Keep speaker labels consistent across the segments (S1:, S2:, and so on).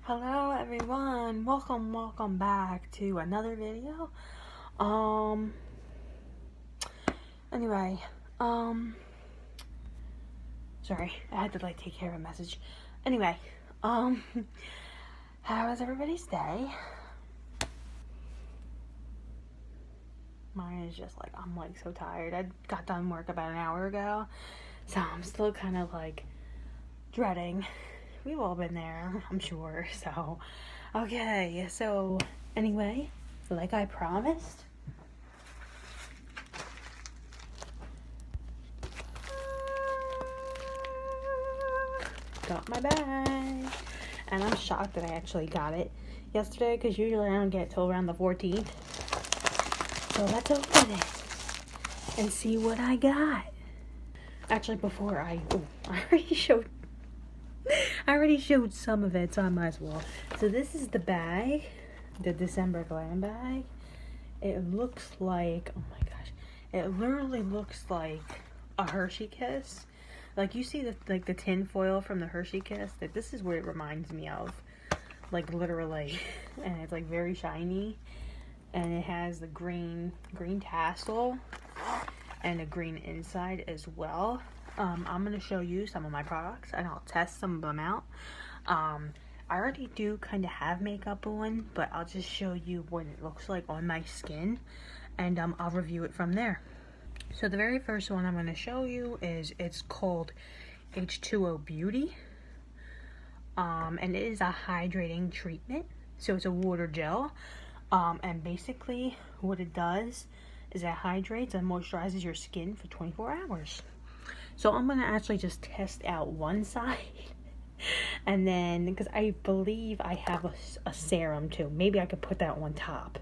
S1: Hello everyone, welcome back to another video. Anyway, sorry, I had to take care of a message. Anyway, how was everybody's day? Mine is just I'm so tired. I got done work about an hour ago, so I'm still kind of dreading. We've all been there, I'm sure. So, okay. So, anyway, like I promised, got my bag. And I'm shocked that I actually got it yesterday, because usually I don't get it till around the 14th. So let's open it and see what I got. Actually, before I already showed some of it, so I might as well. So this is the bag, the December Glam bag. It looks like, oh my gosh, it literally looks like a Hershey Kiss. You see the tin foil from the Hershey Kiss? This is what it reminds me of, literally. And it's very shiny, and it has the green tassel and a green inside as well. I'm going to show you some of my products, and I'll test some of them out. I already do kind of have makeup on, but I'll just show you what it looks like on my skin, and I'll review it from there. So the very first one I'm going to show you it's called H2O Beauty. And it is a hydrating treatment. So it's a water gel. And basically what it does is it hydrates and moisturizes your skin for 24 hours. So I'm going to actually just test out one side. And then, because I believe I have a serum too. Maybe I could put that on top.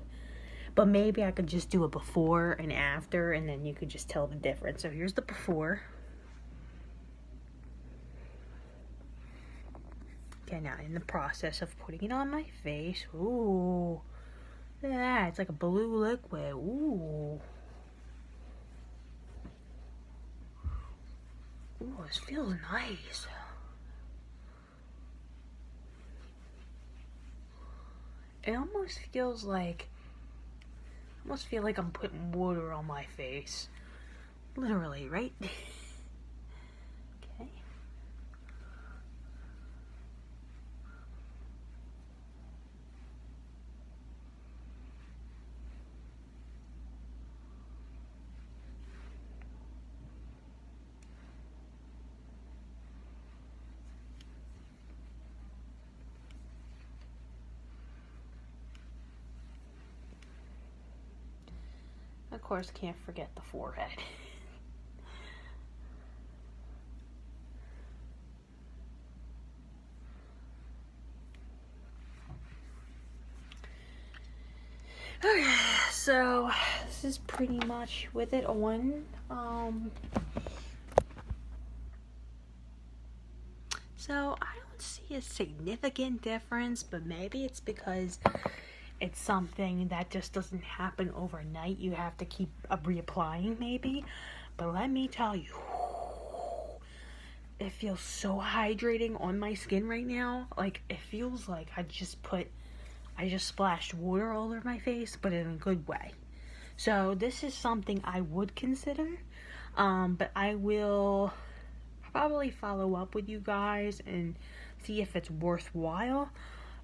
S1: But maybe I could just do a before and after, and then you could just tell the difference. So here's the before. Okay, now in the process of putting it on my face. Ooh. Look at that. It's like a blue liquid. Ooh. Ooh, this feels nice. It almost feels like... I almost feel like I'm putting water on my face. Literally, right? Okay. Of course, can't forget the forehead. Okay, so this is pretty much with it on. So I don't see a significant difference, but maybe it's because it's something that just doesn't happen overnight. You have to keep reapplying maybe. But let me tell you, it feels so hydrating on my skin right now. It feels like I just splashed water all over my face, but in a good way. So this is something I would consider. But I will probably follow up with you guys and see if it's worthwhile.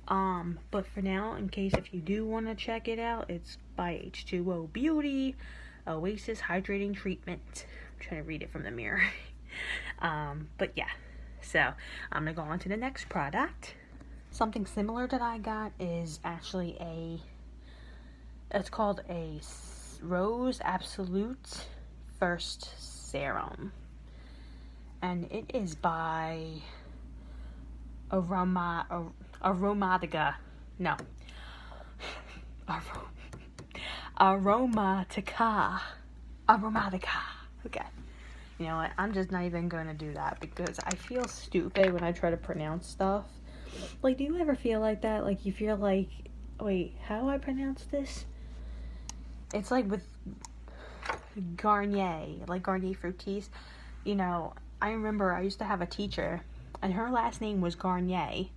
S1: But for now, in case if you do want to check it out, it's by H2O Beauty, Oasis Hydrating Treatment. I'm trying to read it from the mirror. But yeah, so I'm gonna go on to the next product. Something similar that I got is actually it's called a Rose Absolute First Serum, and it is by Aromatica. Okay. You know what? I'm just not even going to do that, because I feel stupid when I try to pronounce stuff. Do you ever feel like that? You feel like, wait, how do I pronounce this? It's with Garnier, Garnier Fructis. I remember I used to have a teacher, and her last name was Garnier,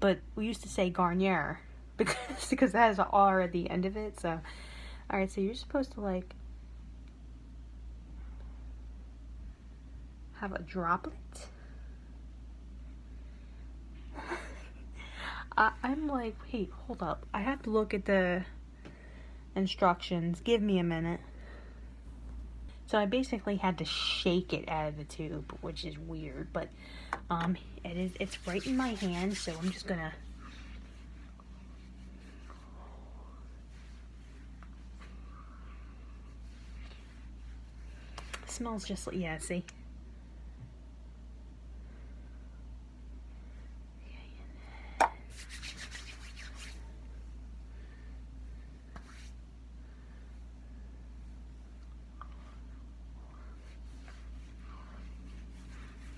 S1: but we used to say Garnier because that has an R at the end of it. So, all right, so you're supposed to like have a droplet. I'm like, wait, hold up. I have to look at the instructions. Give me a minute. So I basically had to shake it out of the tube, which is weird, but it's right in my hand, so I'm just gonna smells just like, yeah, see.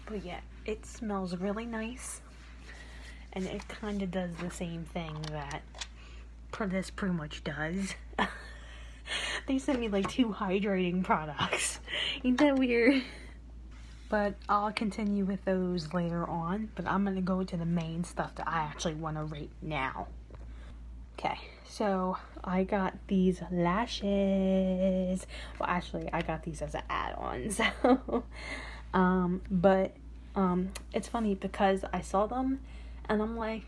S1: But yeah, it smells really nice, and it kind of does the same thing that this pretty much does. They sent me like 2 hydrating products. Ain't that weird? But I'll continue with those later on, but I'm gonna go to the main stuff that I actually want to rate now. Okay, so I got these lashes. Well, actually, I got these as an add-on, so but it's funny because I saw them and I'm like,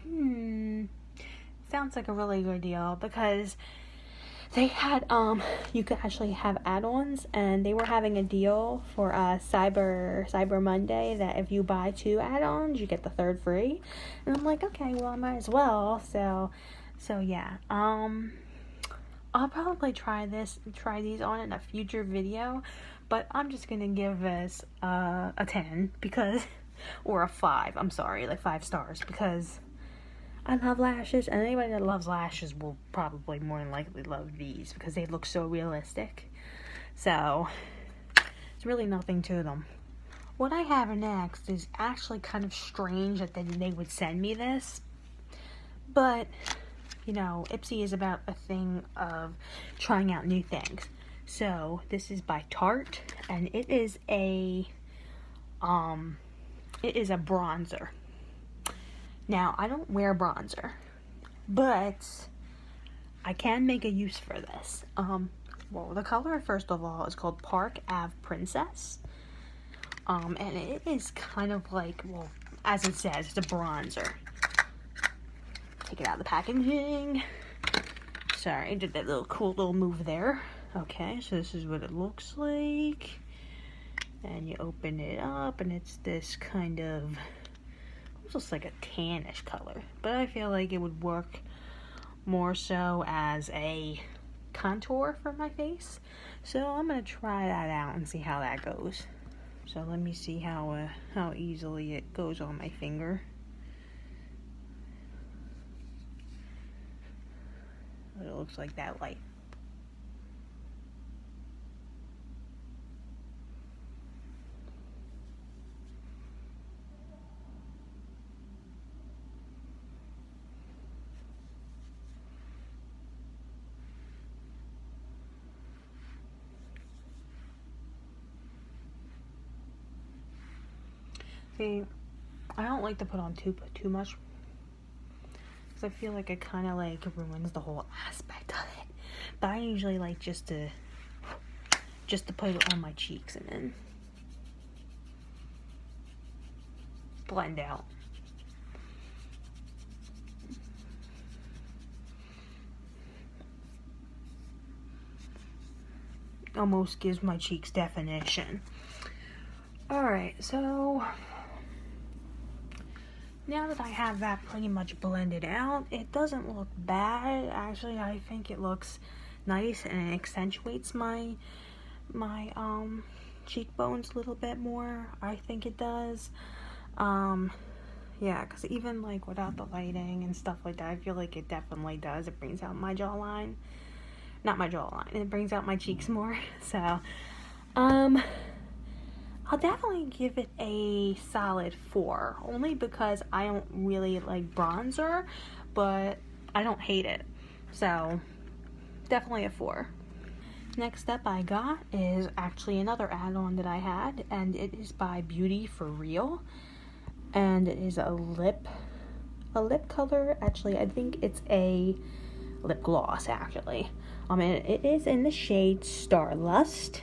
S1: sounds like a really good deal, because they had you could actually have add-ons, and they were having a deal for Cyber Monday that if you buy 2 add-ons you get the 3rd free, and I'm like, okay, well, I might as well. So yeah, I'll probably try these on in a future video, but I'm just gonna give this a 10 because, or a 5, I'm sorry, like 5 stars, because I love lashes, and anybody that loves lashes will probably more than likely love these because they look so realistic. So it's really nothing to them. What I have next is actually kind of strange that they would send me this, but you know, Ipsy is about a thing of trying out new things. So this is by Tarte, and it is a bronzer. Now, I don't wear bronzer, but I can make a use for this. Well, the color, first of all, is called Park Ave Princess. And it is kind of like, well, as it says, it's a bronzer. Take it out of the packaging. Sorry, I did that cool little move there. Okay, so this is what it looks like. And you open it up, and it's this kind of, almost like a tannish color. But I feel like it would work more so as a contour for my face. So I'm going to try that out and see how that goes. So let me see how easily it goes on my finger. It looks like that light. See, I don't like to put on too much, because I feel like it kind of like ruins the whole aspect of it. But I usually like just to put it on my cheeks and then blend out. Almost gives my cheeks definition. Alright, so now that I have that pretty much blended out, it doesn't look bad. Actually, I think it looks nice, and it accentuates my cheekbones a little bit more. I think it does. Yeah, because even like without the lighting and stuff like that, I feel like it definitely does. It brings out my jawline. Not my jawline. It brings out my cheeks more. So, I'll definitely give it a solid 4, only because I don't really like bronzer, but I don't hate it. So, definitely a 4. Next up I got is actually another add-on that I had, and it is by Beauty for Real, and it is a lip a lip color. Actually, I think it's a lip gloss, actually. And it is in the shade Starlust.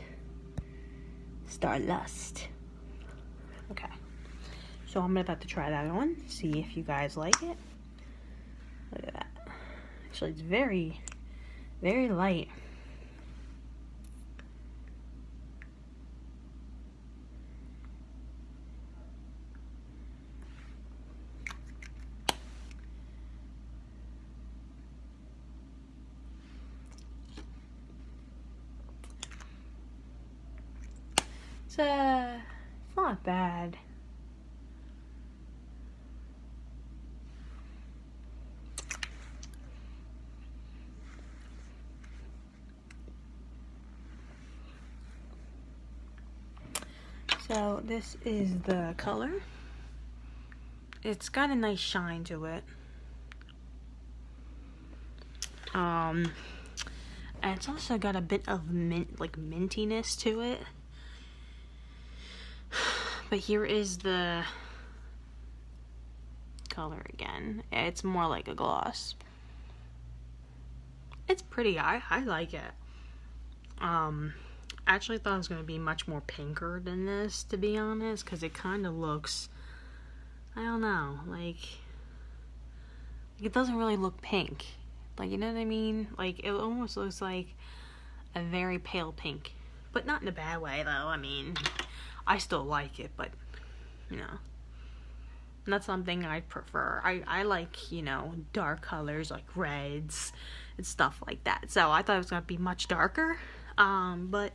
S1: Starlust. Okay. So I'm about to try that on, see if you guys like it. Look at that. Actually, it's very, very light. It's not bad. So this is the color. It's got a nice shine to it. And it's also got a bit of mintiness to it. But here is the color again. It's more like a gloss. It's pretty. I like it. I actually thought it was going to be much more pinker than this, to be honest, because it kind of looks, I don't know, like it doesn't really look pink. Like, you know what I mean? Like, it almost looks like a very pale pink. But not in a bad way, though. I mean, I still like it, but, you know, not something I prefer. I like, you know, dark colors like reds and stuff like that. So I thought it was going to be much darker. But,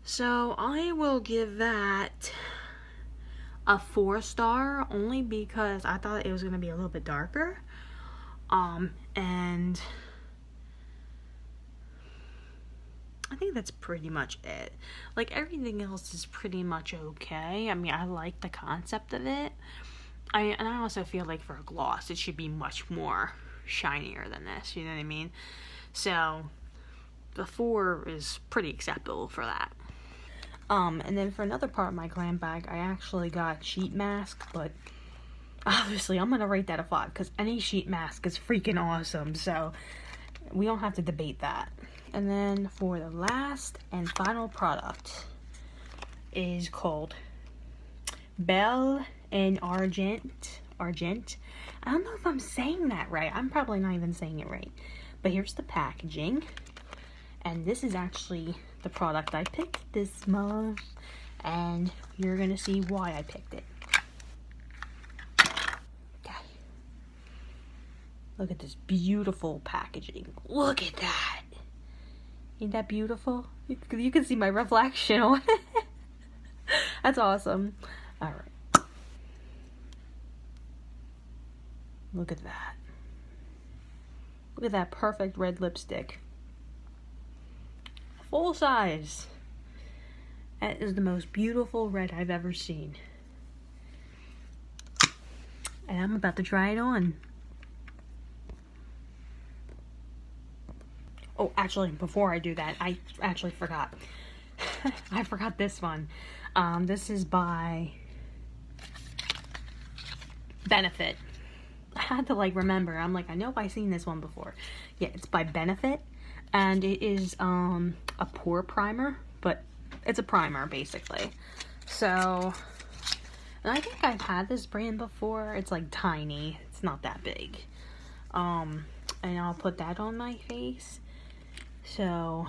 S1: so I will give that a 4-star, only because I thought it was going to be a little bit darker. And I think that's pretty much it. Like, everything else is pretty much okay. I mean, I like the concept of it. And I also feel like for a gloss, it should be much more shinier than this, you know what I mean? So, the 4 is pretty acceptable for that. And then for another part of my glam bag, I actually got sheet mask, but obviously I'm gonna rate that a 5, because any sheet mask is freaking awesome, so we don't have to debate that. And then for the last and final product is called Belle and Argent. I don't know if I'm saying that right. I'm probably not even saying it right. But here's the packaging. And this is actually the product I picked this month. And you're going to see why I picked it. Okay. Look at this beautiful packaging. Look at that. Ain't that beautiful? You can see my reflection on it. That's awesome. Alright. Look at that. Look at that perfect red lipstick. Full size. That is the most beautiful red I've ever seen. And I'm about to try it on. Oh, actually, before I do that, I actually forgot. I forgot this one. This is by Benefit. I had to remember. I'm like, I know I've seen this one before. Yeah, it's by Benefit, and it is a pore primer, but it's a primer basically. So, and I think I've had this brand before. It's tiny. It's not that big. And I'll put that on my face. So,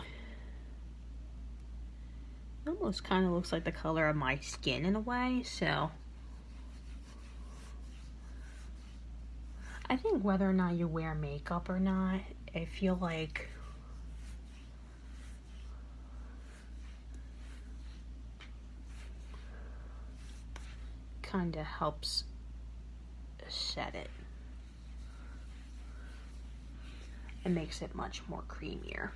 S1: it almost kind of looks like the color of my skin in a way. So, I think whether or not you wear makeup or not, I feel like kind of helps set it. It makes it much more creamier.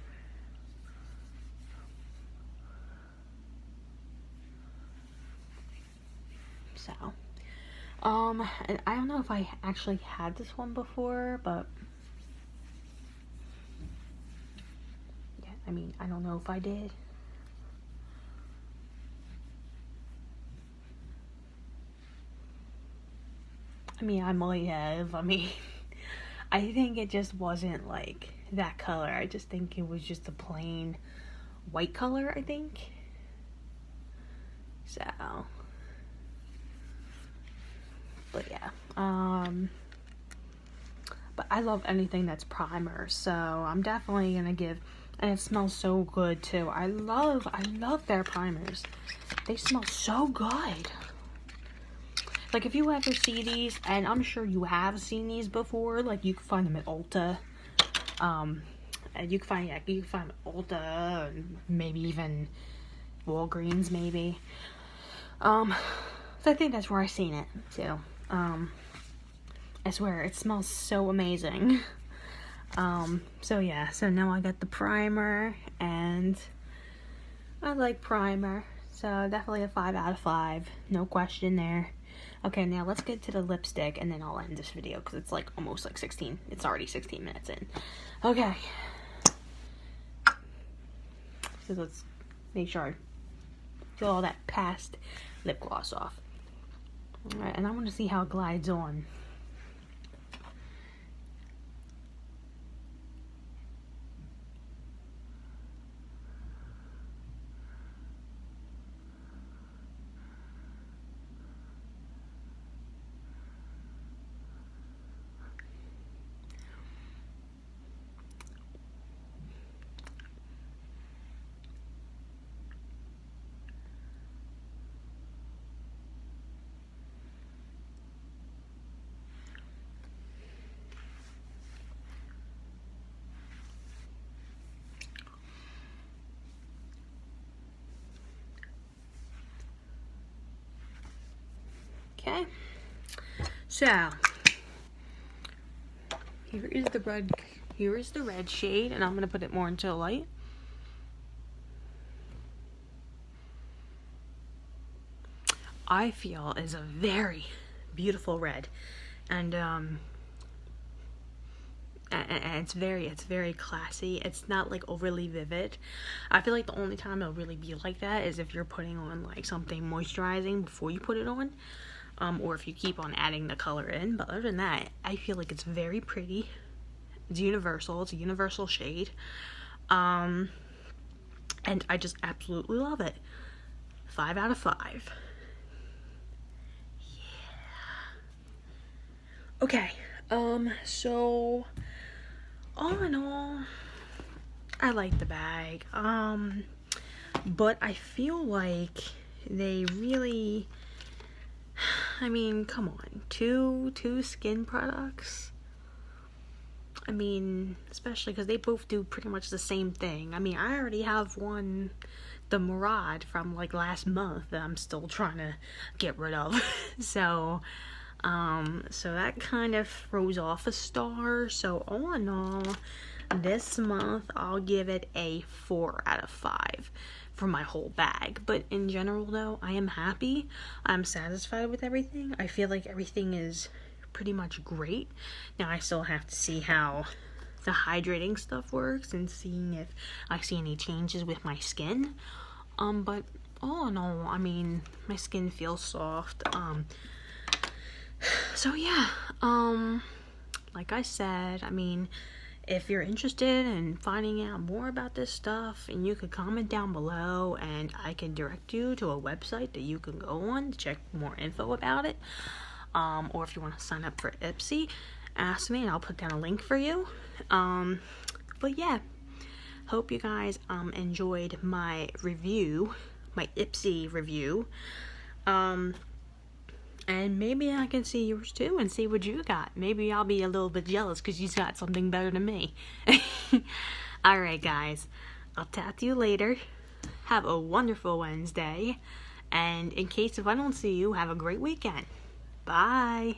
S1: So, and I don't know if I actually had this one before, but yeah, I mean, I don't know if I did. I might have. I think it just wasn't like that color. I just think it was just a plain white color, I think. So, but yeah. But I love anything that's primer, so I'm definitely gonna give, and it smells so good too. I love their primers. They smell so good. Like, if you ever see these, and I'm sure you have seen these before, like, you can find them at Ulta. And you can find them at Ulta, and maybe even Walgreens, maybe. So I think that's where I seen it, too. I swear, it smells so amazing. So yeah, so now I got the primer, and I like primer. So definitely a 5 out of 5, no question there. Okay, now let's get to the lipstick, and then I'll end this video, because it's like almost like 16. It's already 16 minutes in. Okay. So let's make sure I get all that past lip gloss off. Alright, and I want to see how it glides on. Okay, so here is the red shade, and I'm gonna put it more into the light. I feel is a very beautiful red, and it's very classy. It's not like overly vivid. I feel like the only time it'll really be like that is if you're putting on like something moisturizing before you put it on. Or if you keep on adding the color in. But other than that, I feel like it's very pretty. It's universal. It's a universal shade. And I just absolutely love it. 5 out of 5. Yeah. Okay. So all in all, I like the bag. But I feel like they really, come on, two skin products. Especially because they both do pretty much the same thing. I already have one, the Murad from like last month, that I'm still trying to get rid of. So that kind of throws off a star. So all in all, this month I'll give it a 4 out of 5 for my whole bag. But in general though, I am happy. I'm satisfied with everything. I feel like everything is pretty much great. Now I still have to see how the hydrating stuff works and seeing if I see any changes with my skin. But all in all, my skin feels soft. So yeah, like I said, if you're interested in finding out more about this stuff, and you could comment down below, and I can direct you to a website that you can go on to check more info about it. Or if you want to sign up for Ipsy, ask me and I'll put down a link for you. But yeah, hope you guys enjoyed my review, my Ipsy review. And maybe I can see yours too and see what you got. Maybe I'll be a little bit jealous because you got something better than me. Alright guys, I'll talk to you later. Have a wonderful Wednesday. And in case if I don't see you, have a great weekend. Bye.